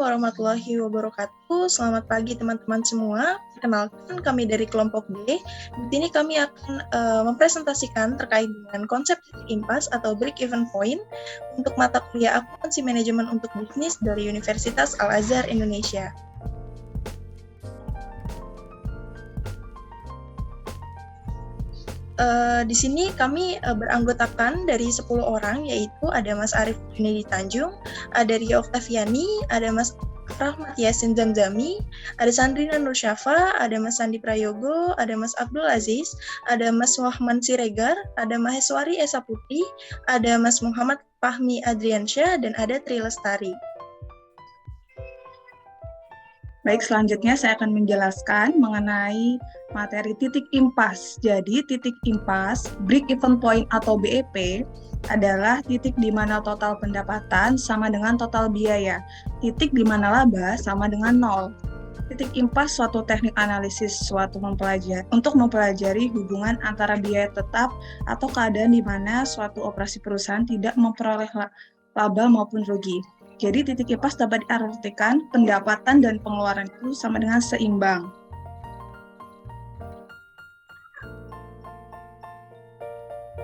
warahmatullahi wabarakatuh. Selamat pagi teman-teman semua. Perkenalkan, kami dari kelompok B. Di sini kami akan mempresentasikan terkait dengan konsep titik impas atau break-even point untuk mata kuliah akuntansi manajemen untuk bisnis dari Universitas Al-Azhar Indonesia. Di sini kami beranggotakan dari 10 orang, yaitu ada Mas Arif Junedi Tanjung, ada Ria Oktaviani, ada Mas Rahmat Yasin Zamzami, ada Sandrina Nur Syafa, ada Mas Sandi Prayogo, ada Mas Abdul Aziz, ada Mas Wahman Siregar, ada Maheswari Esa Putri, ada Mas Muhammad Fahmi Adriansyah, dan ada Tri Lestari. Baik, selanjutnya saya akan menjelaskan mengenai materi titik impas. Jadi, titik impas, break-even point atau BEP, adalah titik di mana total pendapatan sama dengan total biaya. Titik di mana laba sama dengan 0. Titik impas suatu teknik analisis untuk mempelajari hubungan antara biaya tetap atau keadaan di mana suatu operasi perusahaan tidak memperoleh laba maupun rugi. Jadi titik impas dapat diartikan pendapatan dan pengeluaran itu sama dengan seimbang.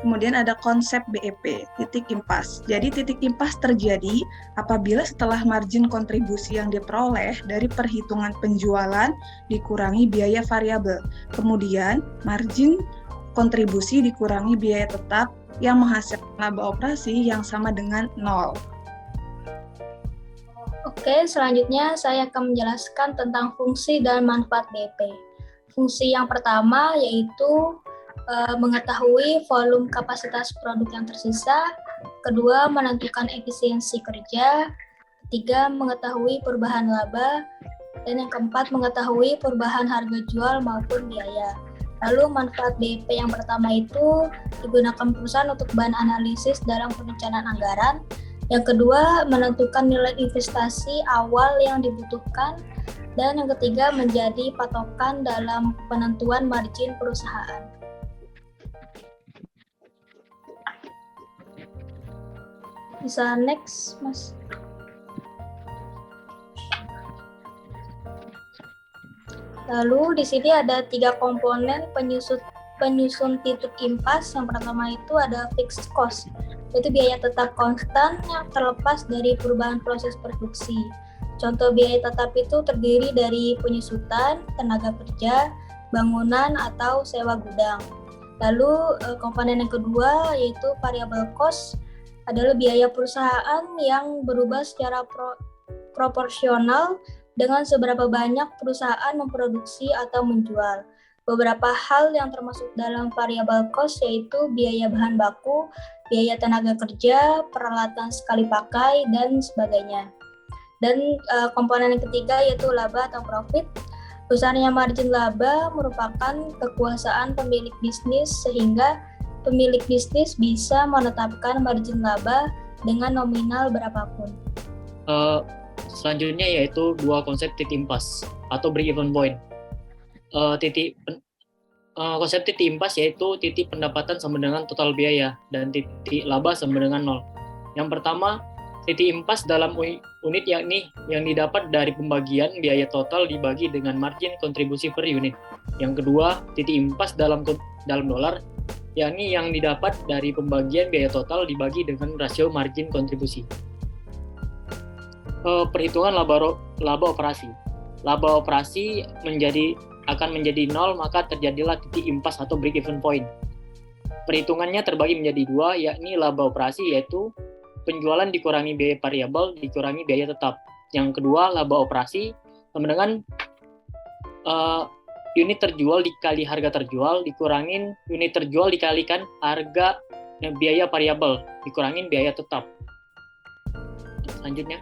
Kemudian ada konsep BEP, titik impas. Jadi titik impas terjadi apabila setelah margin kontribusi yang diperoleh dari perhitungan penjualan dikurangi biaya variabel. Kemudian margin kontribusi dikurangi biaya tetap yang menghasilkan laba operasi yang sama dengan 0. Oke, selanjutnya saya akan menjelaskan tentang fungsi dan manfaat BEP. Fungsi yang pertama yaitu mengetahui volume kapasitas produk yang tersisa, kedua menentukan efisiensi kerja, ketiga mengetahui perubahan laba, dan yang keempat mengetahui perubahan harga jual maupun biaya. Lalu manfaat BEP yang pertama itu digunakan perusahaan untuk bahan analisis dalam perencanaan anggaran. Yang kedua, menentukan nilai investasi awal yang dibutuhkan. Dan yang ketiga, menjadi patokan dalam penentuan margin perusahaan. Bisa next, Mas. Lalu di sini ada 3 komponen penyusun titik impas. Yang pertama itu ada fixed cost, yaitu biaya tetap konstan yang terlepas dari perubahan proses produksi. Contoh biaya tetap itu terdiri dari penyusutan, tenaga kerja, bangunan, atau sewa gudang. Lalu komponen yang kedua yaitu variable cost, adalah biaya perusahaan yang berubah secara proporsional dengan seberapa banyak perusahaan memproduksi atau menjual. Beberapa hal yang termasuk dalam variable cost yaitu biaya bahan baku, biaya tenaga kerja, peralatan sekali pakai, dan sebagainya. Dan komponen yang ketiga yaitu laba atau profit. Besarnya margin laba merupakan kekuasaan pemilik bisnis sehingga pemilik bisnis bisa menetapkan margin laba dengan nominal berapapun. Selanjutnya yaitu 2 konsep titik impas atau break-even point. Konsep titik impas yaitu titik pendapatan sama dengan total biaya dan titik laba sama dengan 0. Yang pertama, titik impas dalam unit yakni yang didapat dari pembagian biaya total dibagi dengan margin kontribusi per unit. Yang kedua, titik impas dalam dolar yakni yang didapat dari pembagian biaya total dibagi dengan rasio margin kontribusi. Perhitungan laba operasi. Laba operasi akan menjadi 0, maka terjadilah titik impas atau break-even point. Perhitungannya terbagi menjadi 2, yakni laba operasi yaitu penjualan dikurangi biaya variabel dikurangi biaya tetap. Yang kedua, laba operasi sama dengan unit terjual dikali harga terjual dikurangin unit terjual dikalikan harga biaya variabel dikurangin biaya tetap. Selanjutnya.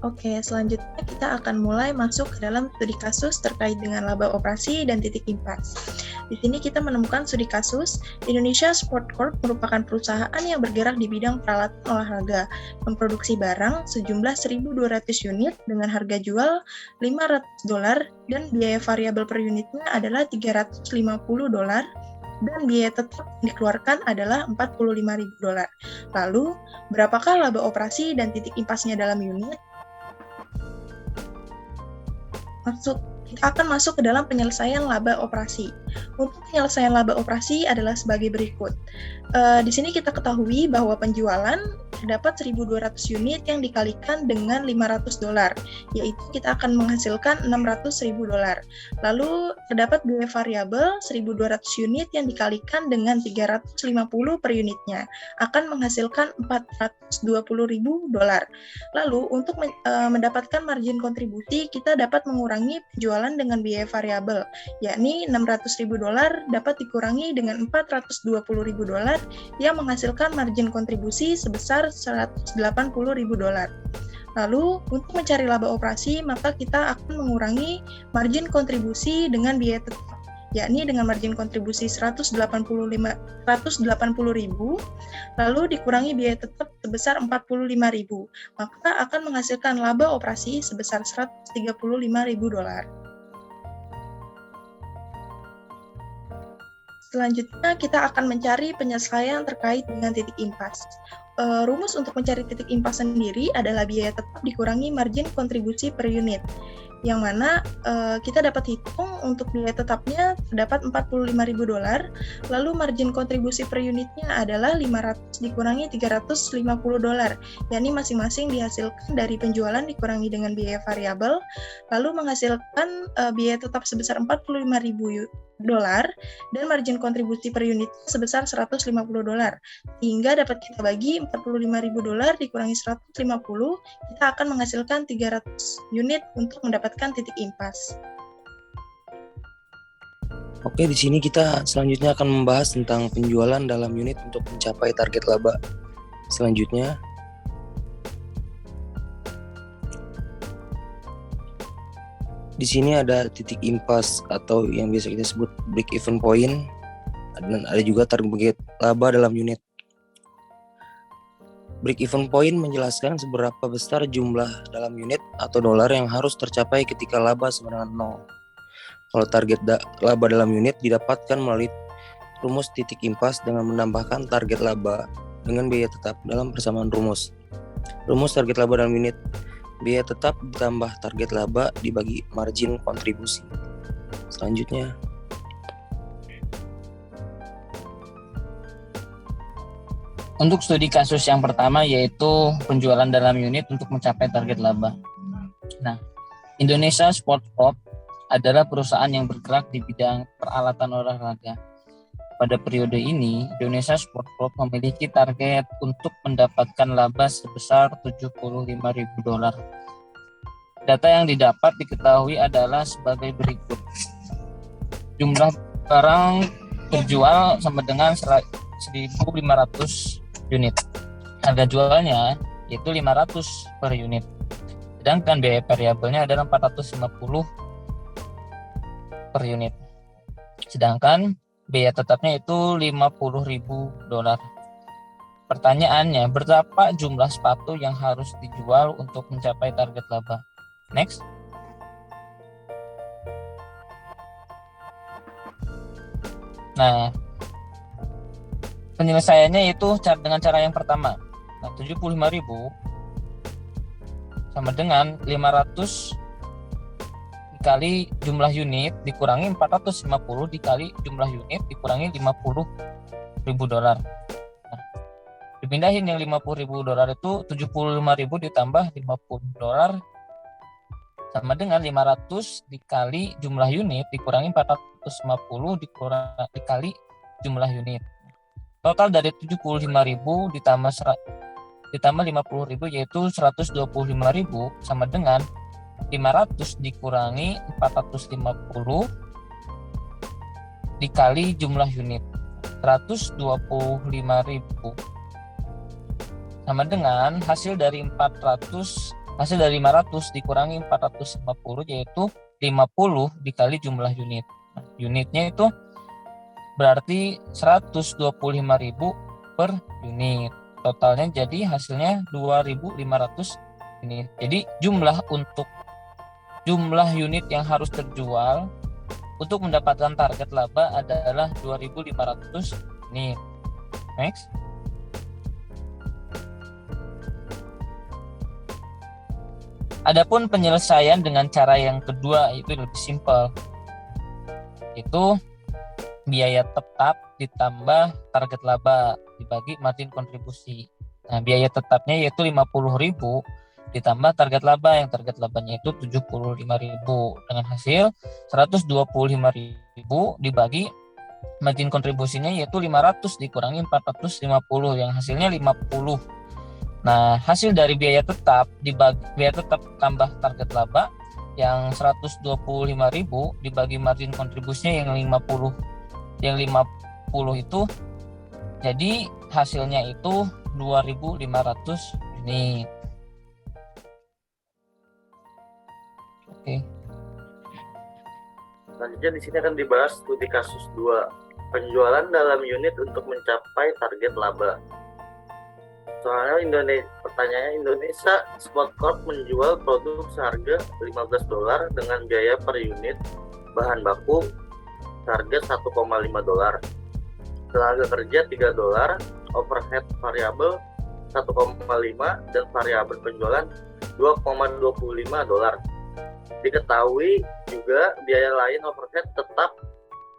Oke, selanjutnya kita akan mulai masuk ke dalam studi kasus terkait dengan laba operasi dan titik impas. Di sini kita menemukan studi kasus, Indonesia Sport Corp merupakan perusahaan yang bergerak di bidang peralatan olahraga, memproduksi barang sejumlah 1.200 unit dengan harga jual $500 dan biaya variabel per unitnya adalah $350 dan biaya tetap yang dikeluarkan adalah $45.000. Lalu, berapakah laba operasi dan titik impasnya dalam unit? kita akan masuk ke dalam penyelesaian laba operasi. Untuk penyelesaian laba operasi adalah sebagai berikut. Di sini kita ketahui bahwa penjualan terdapat 1.200 unit yang dikalikan dengan $500, yaitu kita akan menghasilkan $600.000. Lalu terdapat biaya variabel 1.200 unit yang dikalikan dengan 350 per unitnya, akan menghasilkan $420.000. Lalu untuk mendapatkan margin kontribusi, kita dapat mengurangi penjualan dengan biaya variabel, yakni $600.000 dapat dikurangi dengan $420.000 yang menghasilkan margin kontribusi sebesar $180.000. Lalu, untuk mencari laba operasi, maka kita akan mengurangi margin kontribusi dengan biaya tetap, yakni dengan margin kontribusi $180.000, lalu dikurangi biaya tetap sebesar $45.000, maka akan menghasilkan laba operasi sebesar $135.000. Selanjutnya, kita akan mencari penyelesaian terkait dengan titik impas. Rumus untuk mencari titik impas sendiri adalah biaya tetap dikurangi margin kontribusi per unit, yang mana kita dapat hitung untuk biaya tetapnya terdapat $45.000, lalu margin kontribusi per unitnya adalah 500 dikurangi $350, yakni masing-masing dihasilkan dari penjualan dikurangi dengan biaya variabel, lalu menghasilkan biaya tetap sebesar $45.000 dan margin kontribusi per unit sebesar $150, sehingga dapat kita bagi $45.000 dikurangi 150, kita akan menghasilkan 300 unit untuk mendapatkan titik impas. Oke, di sini kita selanjutnya akan membahas tentang penjualan dalam unit untuk mencapai target laba. Selanjutnya, di sini ada titik impas atau yang biasa kita sebut break even point, dan ada juga target laba dalam unit. Break even point menjelaskan seberapa besar jumlah dalam unit atau dolar yang harus tercapai ketika laba sama dengan 0. Kalau target laba dalam unit didapatkan melalui rumus titik impas dengan menambahkan target laba dengan biaya tetap dalam persamaan rumus. Rumus target laba dalam unit: biaya tetap ditambah target laba dibagi margin kontribusi. Selanjutnya, untuk studi kasus yang pertama yaitu penjualan dalam unit untuk mencapai target laba. Nah, Indonesia Sport Corp adalah perusahaan yang bergerak di bidang peralatan olahraga. Pada periode ini, Indonesia Sport Corp memiliki target untuk mendapatkan laba sebesar $75.000. Data yang didapat diketahui adalah sebagai berikut. Jumlah barang terjual sama dengan 1.500 unit. Harga jualnya yaitu 500 per unit. Sedangkan biaya variabelnya adalah 450 per unit. Sedangkan biaya tetapnya itu $50.000. Pertanyaannya, berapa jumlah sepatu yang harus dijual untuk mencapai target laba? Next. Nah, penyelesaiannya itu dengan cara yang pertama. Nah, 75.000 sama dengan 500 dikali jumlah unit dikurangi 450 dikali jumlah unit dikurangi $50.000. Nah, dipindahin yang $50.000 itu 75.000 ditambah $50 sama dengan 500 dikali jumlah unit dikurangi 450 dikali jumlah unit. Total dari 75.000 ditambah 50.000 yaitu 125.000 sama dengan 500 dikurangi 450 dikali jumlah unit 125.000 sama dengan hasil dari 500 dikurangi 450 yaitu 50 dikali jumlah unit. Nah, unitnya itu berarti 125.000 per unit. Totalnya jadi hasilnya 2.500 unit. Jadi jumlah unit yang harus terjual untuk mendapatkan target laba adalah 2.500 unit. Next. Adapun penyelesaian dengan cara yang kedua itu lebih simpel. Itu biaya tetap ditambah target laba dibagi margin kontribusi. Nah, biaya tetapnya yaitu 50.000 ditambah target laba, yang target labanya itu 75.000 dengan hasil 125.000 dibagi margin kontribusinya yaitu 500 dikurangi 450 yang hasilnya 50. Nah, hasil dari biaya tetap tambah target laba yang 125.000 dibagi margin kontribusinya yang 50. Yang 50 itu jadi hasilnya itu 2.500 unit. Oke. Selanjutnya di sini akan dibahas studi kasus 2, penjualan dalam unit untuk mencapai target laba. Soalnya pertanyaannya, Indonesia Sport Corp menjual produk seharga $15 dengan biaya per unit bahan baku target $1,5, tenaga kerja $3, overhead variabel 1,5 dan variabel penjualan $2,25. Diketahui juga biaya lain overhead tetap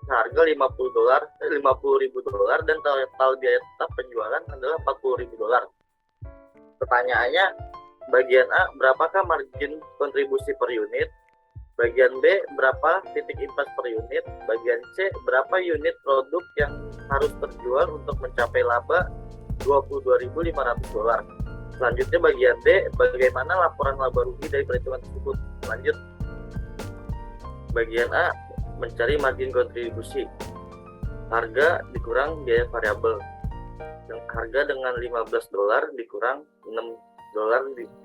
harga $50.000 dan total biaya tetap penjualan adalah $40.000. Pertanyaannya, bagian A, berapakah margin kontribusi per unit? Bagian B, berapa titik impas per unit? Bagian C, berapa unit produk yang harus terjual untuk mencapai laba $22.500? Selanjutnya bagian D, bagaimana laporan laba rugi dari perhitungan tersebut? Lanjut. Bagian A, mencari margin kontribusi. Harga dikurang biaya variabel. Harga dengan $15 dikurang $6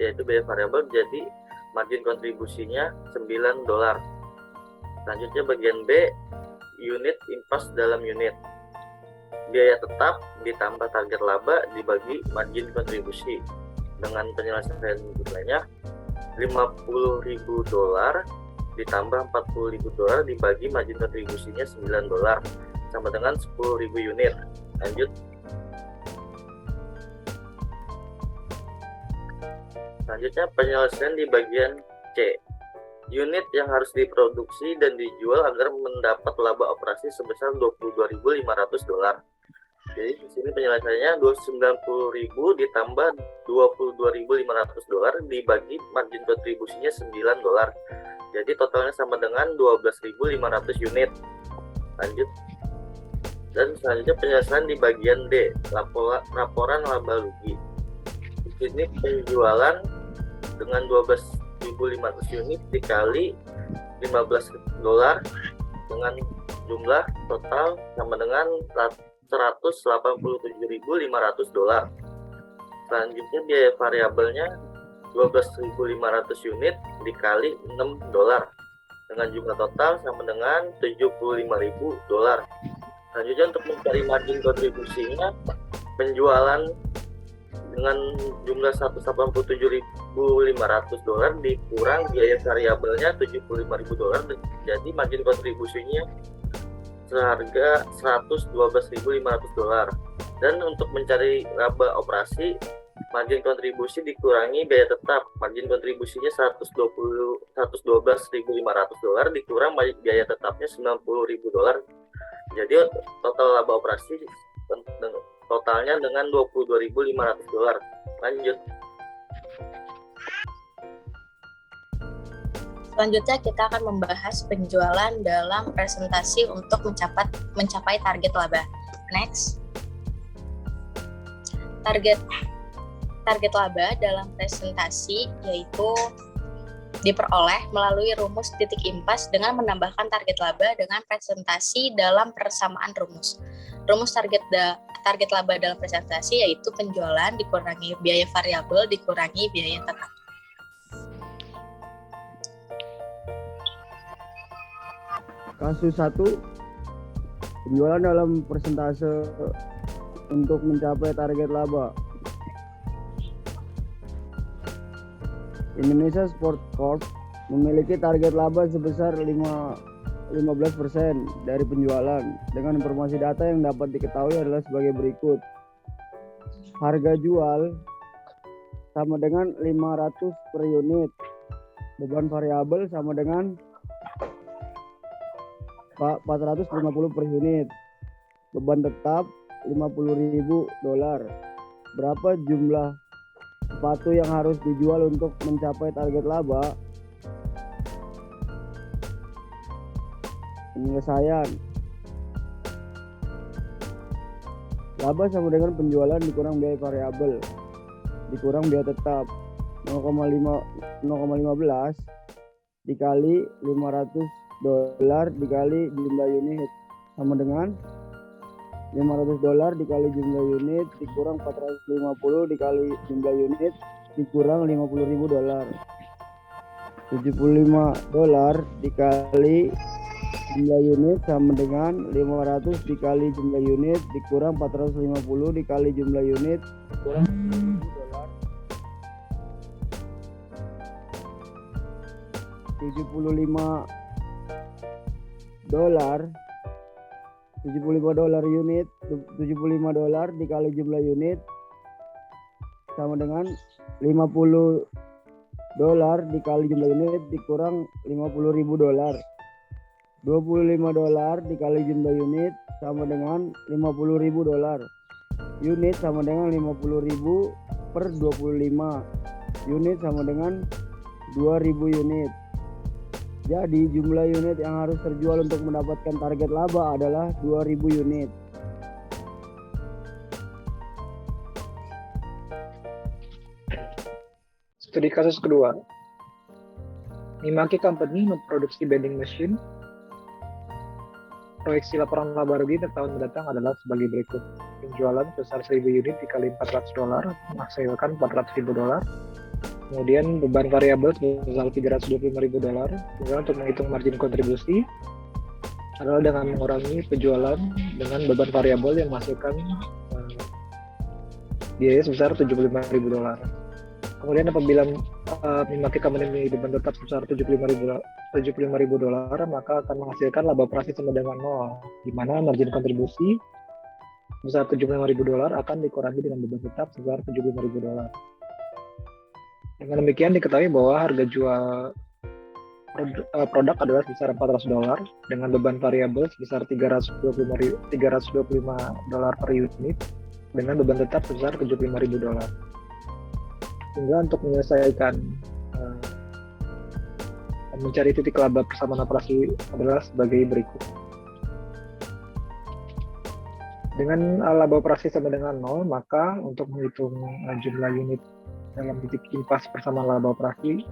yaitu biaya variabel, jadi margin kontribusinya $9. Selanjutnya bagian B, unit impas dalam unit. Biaya tetap ditambah target laba dibagi margin kontribusi. Dengan penyelesaian nilainya $50.000 ditambah $40.000 dibagi margin kontribusinya $9 sama dengan 10.000 unit. Lanjut. Selanjutnya penyelesaian di bagian C. Unit yang harus diproduksi dan dijual agar mendapat laba operasi sebesar $22.500. Jadi di sini penyelesaiannya $90.000 ditambah $22.500 dibagi margin kontribusinya $9. Jadi totalnya sama dengan 12.500 unit. Lanjut. Dan selanjutnya penyelesaian di bagian D, laporan laba rugi. Di sini penjualan dengan 12.500 unit dikali $15 dengan jumlah total sama dengan $187.500. Selanjutnya biaya variabelnya 12.500 unit dikali $6 dengan jumlah total sama dengan $75.000. Selanjutnya untuk mencari margin kontribusinya, penjualan dengan jumlah $187.500 dikurang biaya variabelnya $75.000, jadi margin kontribusinya seharga $112.500. Dan untuk mencari laba operasi, margin kontribusi dikurangi biaya tetap, margin kontribusinya $112.500 dikurang biaya tetapnya $90.000. Jadi total laba operasi totalnya dengan $22.500. Lanjut. Selanjutnya kita akan membahas penjualan dalam presentasi untuk mencapai target laba. Next. Target laba dalam presentasi yaitu diperoleh melalui rumus titik impas dengan menambahkan target laba dengan presentasi dalam persamaan rumus. Rumus target laba dalam presentasi yaitu penjualan dikurangi biaya variabel dikurangi biaya tetap. Kasus 1, penjualan dalam persentase untuk mencapai target laba. Indonesia Sport Corp memiliki target laba sebesar 15% dari penjualan. Dengan informasi data yang dapat diketahui adalah sebagai berikut. Harga jual sama dengan 500 per unit. Beban variabel sama dengan 450 per unit. Beban tetap $50.000. Berapa jumlah sepatu yang harus dijual untuk mencapai target laba? Penyelesaian. Laba sama dengan penjualan dikurang biaya variabel dikurang biaya tetap. 0,15 dikali $500 dikali jumlah unit sama dengan $500 dikali jumlah unit dikurang 450 dikali jumlah unit dikurang $50.000. $75 dikali jumlah unit sama dengan 500 dikali jumlah unit dikurang 450 dikali jumlah unit dikurang $75 unit, $75 dikali jumlah unit sama dengan $50 dikali jumlah unit dikurang $50.000. $25 dikali jumlah unit sama dengan $50.000. Unit sama dengan 50.000 per 25. Unit sama dengan 2.000 unit. Jadi jumlah unit yang harus terjual untuk mendapatkan target laba adalah 2.000 unit. Studi kasus kedua. Mimaki Company memproduksi vending machine. Proyeksi laporan laba rugi tahun mendatang adalah sebagai berikut. Penjualan sebesar 1.000 unit dikali $400 menghasilkan $400.000. Kemudian beban variabel sebesar $325.000. Kemudian untuk menghitung margin kontribusi adalah dengan mengurangi penjualan dengan beban variabel yang menghasilkan biaya sebesar $75.000. Kemudian apabila Mimaki Company memiliki beban tetap sebesar $75.000, maka akan menghasilkan laba operasi sama dengan 0, di mana margin kontribusi sebesar $75.000 akan dikurangi dengan beban tetap sebesar $75.000. Dengan demikian diketahui bahwa harga jual produk adalah sebesar $400 dengan beban variabel sebesar $325 per unit dengan beban tetap sebesar $75.000. Sehingga untuk menyelesaikan mencari titik laba persamaan operasi adalah sebagai berikut. Dengan laba operasi sama dengan 0, maka untuk menghitung jumlah unit dalam titik impas persamaan laba operasi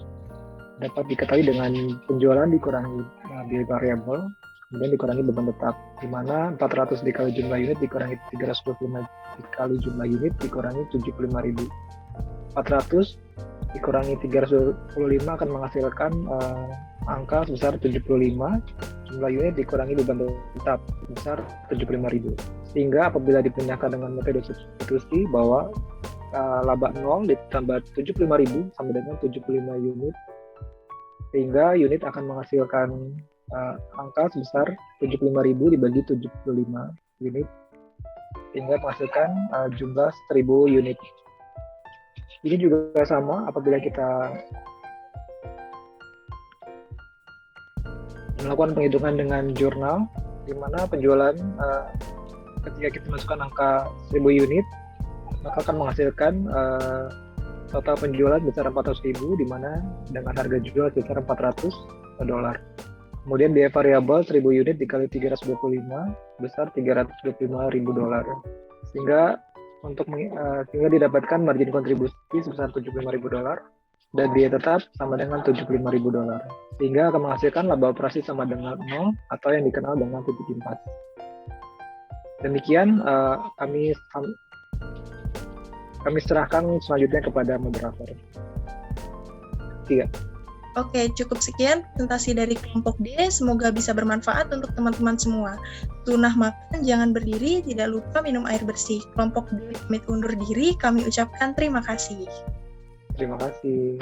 dapat diketahui dengan penjualan dikurangi biaya variabel, kemudian dikurangi beban tetap, di mana 400 dikali jumlah unit dikurangi 325 dikali jumlah unit dikurangi 75.000. 400 dikurangi 325 akan menghasilkan angka sebesar 75, jumlah unit dikurangi beban tetap sebesar 75.000. Sehingga apabila dipindahkan dengan metode substitusi bahwa laba 0 ditambah 75.000 sama dengan 75 unit, sehingga unit akan menghasilkan angka sebesar 75.000 dibagi 75 unit, sehingga menghasilkan jumlah 1.000 unit. Ini juga sama apabila kita melakukan penghitungan dengan jurnal, di mana penjualan ketika kita masukkan angka 1.000 unit, maka akan menghasilkan total penjualan besar 400.000, di mana dengan harga jual sebesar $400. Kemudian biaya variabel 1.000 unit dikali 325 besar $325.000. Sehingga didapatkan margin kontribusi sebesar $75.000 dan biaya tetap sama dengan $75.000. Sehingga akan menghasilkan laba operasi sama dengan 0 atau yang dikenal dengan titik impas. Demikian kami serahkan selanjutnya kepada moderator. 3. Oke, cukup sekian presentasi dari kelompok D. Semoga bisa bermanfaat untuk teman-teman semua. Tunah makan, jangan berdiri, tidak lupa minum air bersih. Kelompok D pamit undur diri, kami ucapkan terima kasih. Terima kasih.